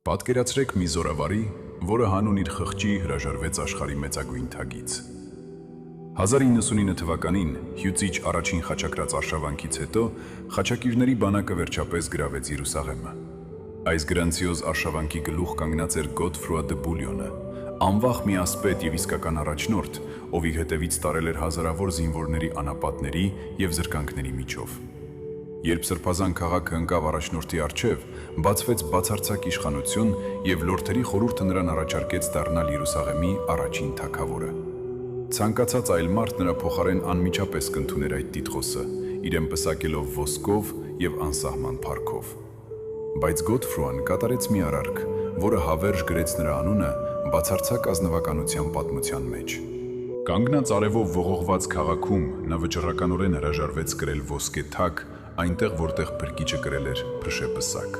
Պատկերացրեք մի զորավարի, որը հանուն իր խղճի հրաժարվեց աշխարհի մեծագույն թագից։ 1099 թվականին հյուծիչ առաջին խաչակրաց արշավանքից հետո խաչակիրների բանակը վերջապես գրավեց Երուսաղեմը։ Այս գրանցիոզ արշավանքի գլուխ կանգնած էր Գոդֆրուա դը Բուլյոնը, անվախ մի ասպետ եւ իսկական առաջնորդ, ով իր հետևից տարել էր հազարավոր զինվորների անապատների եւ զրկանքների միջով։ Երբ Սրբազան քաղաքը ընկավ առաջնորդի առջև, բացվեց բացարձակ իշխանություն եւ լորդերի խորհուրդը նրան առաջարկեց դառնալ Երուսաղեմի առաջին թագավորը։ Ցանկացած այլ մարդ նրա փոխարեն անմիջապես կընդուներ այդ տիտղոսը, իրեն պսակելով ոսկով եւ անսահման փառքով։ Բայց Գոդֆրուան կատարեց մի արարք, որը հավերժ գրեց նրա անունը բացարձակ ազնվականության պատմության մեջ։ Կանգնած արևով ողողված քաղաքում նա վճռականորեն հրաժարվեց կրել ոսկե թակ, այնտեղ որտեղ փրկիչը կրել էր փրշեպսակ։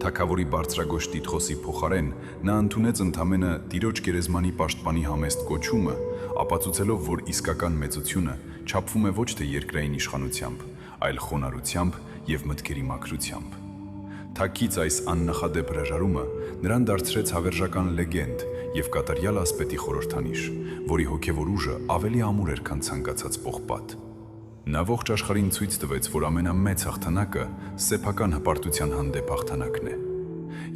Թագավորի բարձրագույն տիտղոսի փոխարեն նա ընդունեց ընդամենը Տիրոջ գերեզմանի պաշտպանի համեստ կոչումը, ապացուցելով, որ իսկական մեծությունը չափվում է ոչ թե երկրային իշխանությամբ, այլ խոնարհությամբ եւ մտքերի մաքրությամբ։ Թագից այս աննախադեպ հրաժարումը նրան դարձրեց հավերժական լեգենդ եւ կատարյալ ասպետի խորհրդանիշ, որի հոգեվոր ուժը ավելի ամուր էր, քան ցանկացած պողպատ։ Նա ողջ աշխարհին ցույց տվեց, որ ամենամեծ հաղթանակը սեփական հպարտության հանդեպ հաղթանակն է։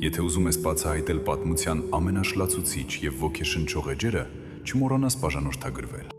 Եթե ուզում ես բացահայտել պատմության ամենաշլացուցիչ եւ ոգեշնչող էջերը, չմոռանաս բաժանորդագրվել։